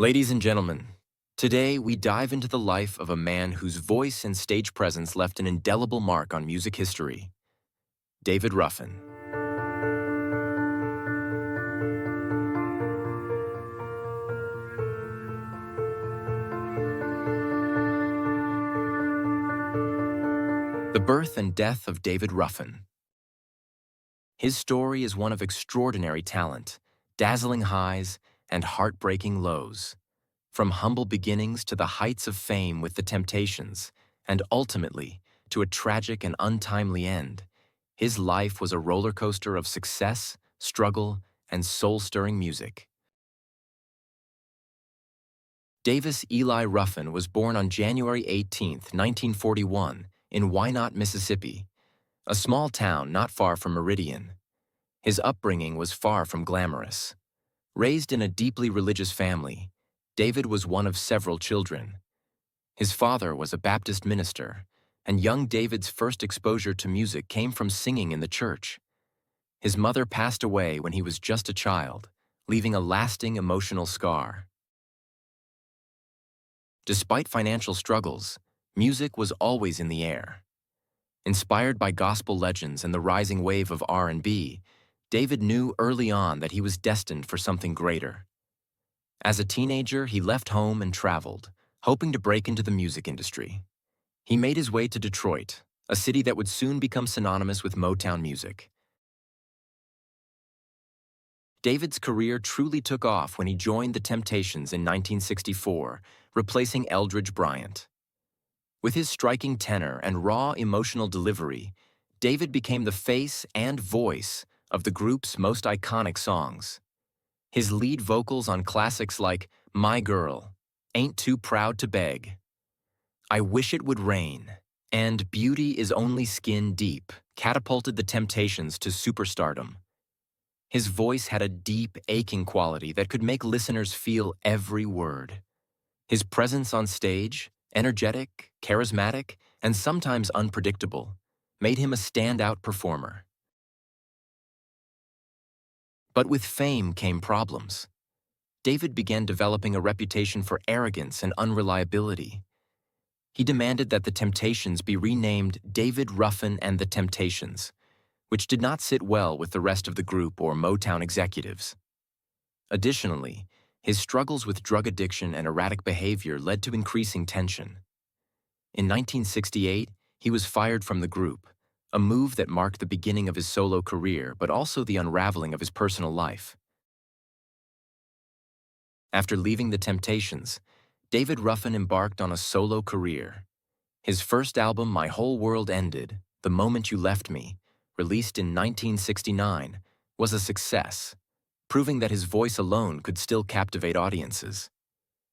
Ladies and gentlemen, today we dive into the life of a man whose voice and stage presence left an indelible mark on music history, David Ruffin. The birth and death of David Ruffin. His story is one of extraordinary talent, dazzling highs, and heartbreaking lows. From humble beginnings to the heights of fame with the Temptations, and ultimately to a tragic and untimely end, his life was a roller coaster of success, struggle, and soul-stirring music. Davis Eli Ruffin was born on January 18, 1941, in Wynot, Mississippi, a small town not far from Meridian. His upbringing was far from glamorous. Raised in a deeply religious family, David was one of several children. His father was a Baptist minister, and young David's first exposure to music came from singing in the church. His mother passed away when he was just a child, leaving a lasting emotional scar. Despite financial struggles, music was always in the air. Inspired by gospel legends and the rising wave of R&B, David knew early on that he was destined for something greater. As a teenager, he left home and traveled, hoping to break into the music industry. He made his way to Detroit, a city that would soon become synonymous with Motown music. David's career truly took off when he joined the Temptations in 1964, replacing Eldridge Bryant. With his striking tenor and raw emotional delivery, David became the face and voice of the group's most iconic songs. His lead vocals on classics like My Girl, Ain't Too Proud to Beg, I Wish It Would Rain, and Beauty Is Only Skin Deep catapulted the Temptations to superstardom. His voice had a deep, aching quality that could make listeners feel every word. His presence on stage, energetic, charismatic, and sometimes unpredictable, made him a standout performer. But with fame came problems. David began developing a reputation for arrogance and unreliability. He demanded that the Temptations be renamed David Ruffin and the Temptations, which did not sit well with the rest of the group or Motown executives. Additionally, his struggles with drug addiction and erratic behavior led to increasing tension. In 1968, he was fired from the group, a move that marked the beginning of his solo career but also the unraveling of his personal life. After leaving the Temptations, David Ruffin embarked on a solo career. His first album, My Whole World Ended, The Moment You Left Me, released in 1969, was a success, proving that his voice alone could still captivate audiences.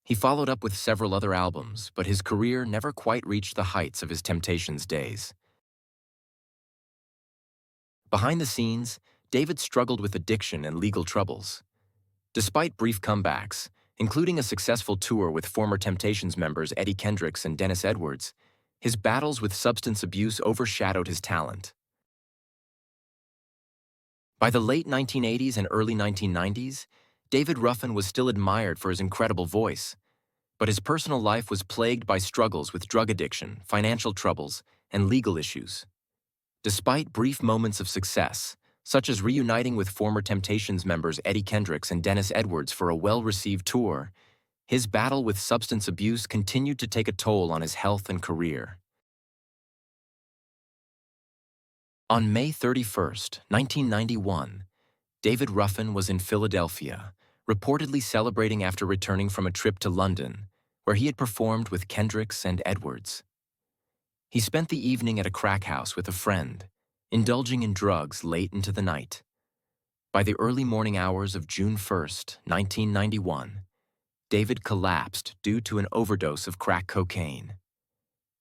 He followed up with several other albums, but his career never quite reached the heights of his Temptations days. Behind the scenes, David struggled with addiction and legal troubles. Despite brief comebacks, including a successful tour with former Temptations members Eddie Kendricks and Dennis Edwards, his battles with substance abuse overshadowed his talent. By the late 1980s and early 1990s, David Ruffin was still admired for his incredible voice, but his personal life was plagued by struggles with drug addiction, financial troubles, and legal issues. Despite brief moments of success, such as reuniting with former Temptations members Eddie Kendricks and Dennis Edwards for a well-received tour, his battle with substance abuse continued to take a toll on his health and career. On May 31, 1991, David Ruffin was in Philadelphia, reportedly celebrating after returning from a trip to London, where he had performed with Kendricks and Edwards. He spent the evening at a crack house with a friend, indulging in drugs late into the night. By the early morning hours of June 1, 1991, David collapsed due to an overdose of crack cocaine.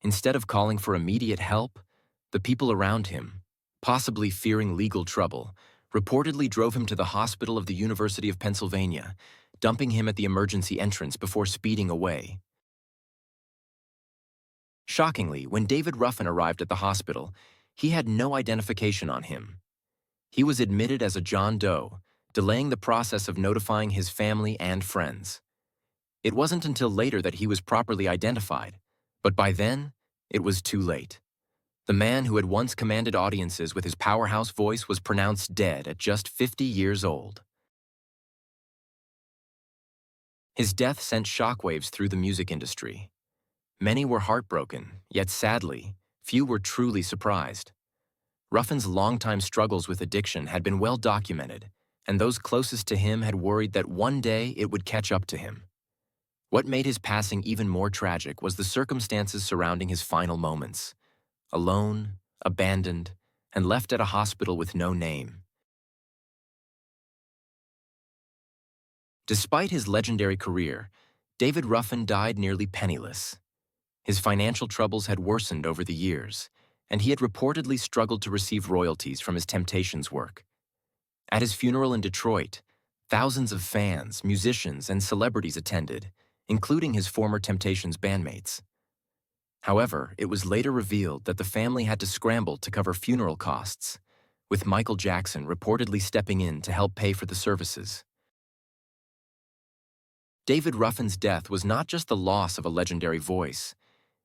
Instead of calling for immediate help, the people around him, possibly fearing legal trouble, reportedly drove him to the hospital of the University of Pennsylvania, dumping him at the emergency entrance before speeding away. Shockingly, when David Ruffin arrived at the hospital, he had no identification on him. He was admitted as a John Doe, delaying the process of notifying his family and friends. It wasn't until later that he was properly identified, but by then, it was too late. The man who had once commanded audiences with his powerhouse voice was pronounced dead at just 50 years old. His death sent shockwaves through the music industry. Many were heartbroken, yet sadly, few were truly surprised. Ruffin's longtime struggles with addiction had been well documented, and those closest to him had worried that one day it would catch up to him. What made his passing even more tragic was the circumstances surrounding his final moments. Alone, abandoned, and left at a hospital with no name. Despite his legendary career, David Ruffin died nearly penniless. His financial troubles had worsened over the years, and he had reportedly struggled to receive royalties from his Temptations work. At his funeral in Detroit, thousands of fans, musicians, and celebrities attended, including his former Temptations bandmates. However, it was later revealed that the family had to scramble to cover funeral costs, with Michael Jackson reportedly stepping in to help pay for the services. David Ruffin's death was not just the loss of a legendary voice.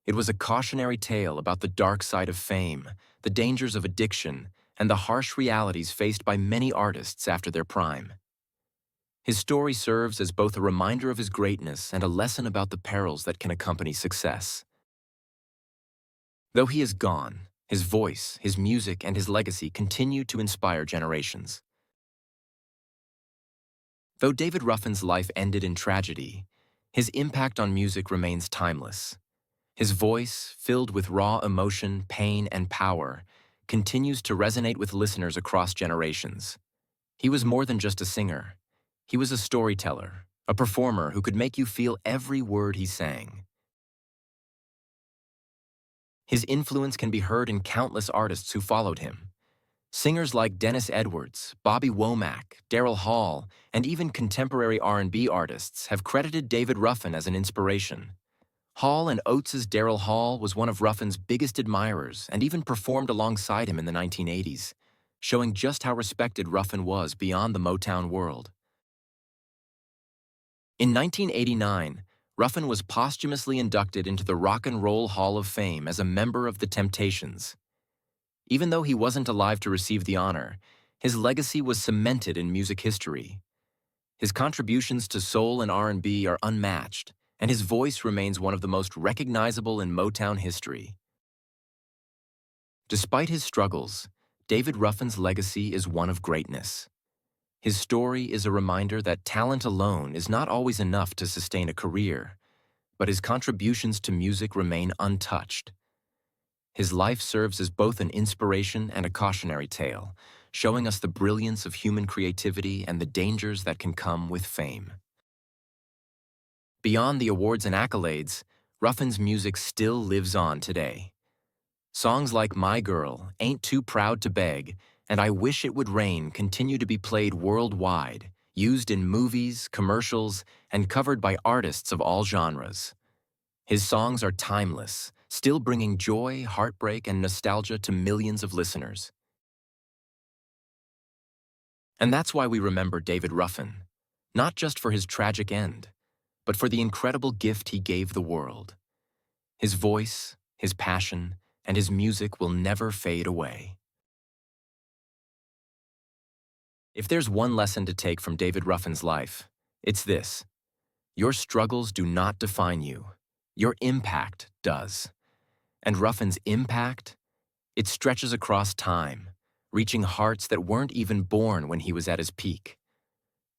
It was a cautionary tale about the dark side of fame, the dangers of addiction, and the harsh realities faced by many artists after their prime. His story serves as both a reminder of his greatness and a lesson about the perils that can accompany success. Though he is gone, his voice, his music, and his legacy continue to inspire generations. Though David Ruffin's life ended in tragedy, his impact on music remains timeless. His voice, filled with raw emotion, pain, and power, continues to resonate with listeners across generations. He was more than just a singer. He was a storyteller, a performer who could make you feel every word he sang. His influence can be heard in countless artists who followed him. Singers like Dennis Edwards, Bobby Womack, Daryl Hall, and even contemporary R&B artists have credited David Ruffin as an inspiration. Hall & Oates' Daryl Hall was one of Ruffin's biggest admirers and even performed alongside him in the 1980s, showing just how respected Ruffin was beyond the Motown world. In 1989, Ruffin was posthumously inducted into the Rock and Roll Hall of Fame as a member of the Temptations. Even though he wasn't alive to receive the honor, his legacy was cemented in music history. His contributions to soul and R&B are unmatched, and his voice remains one of the most recognizable in Motown history. Despite his struggles, David Ruffin's legacy is one of greatness. His story is a reminder that talent alone is not always enough to sustain a career, but his contributions to music remain untouched. His life serves as both an inspiration and a cautionary tale, showing us the brilliance of human creativity and the dangers that can come with fame. Beyond the awards and accolades, Ruffin's music still lives on today. Songs like My Girl, Ain't Too Proud to Beg, and I Wish It Would Rain continue to be played worldwide, used in movies, commercials, and covered by artists of all genres. His songs are timeless, still bringing joy, heartbreak, and nostalgia to millions of listeners. And that's why we remember David Ruffin, not just for his tragic end, but for the incredible gift he gave the world. His voice, his passion, and his music will never fade away. If there's one lesson to take from David Ruffin's life, it's this: your struggles do not define you. Your impact does. And Ruffin's impact? It stretches across time, reaching hearts that weren't even born when he was at his peak.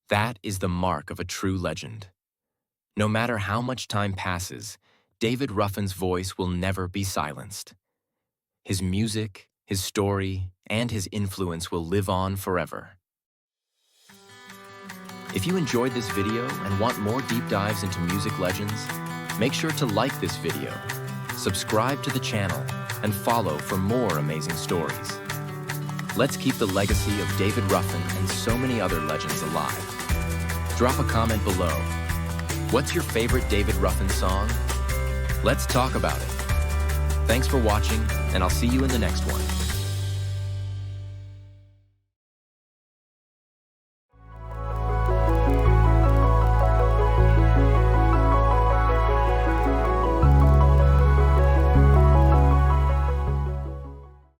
That is the mark of a true legend. No matter how much time passes, David Ruffin's voice will never be silenced. His music, his story, and his influence will live on forever. If you enjoyed this video and want more deep dives into music legends, make sure to like this video, subscribe to the channel, and follow for more amazing stories. Let's keep the legacy of David Ruffin and so many other legends alive. Drop a comment below. What's your favorite David Ruffin song? Let's talk about it. Thanks for watching, and I'll see you in the next one.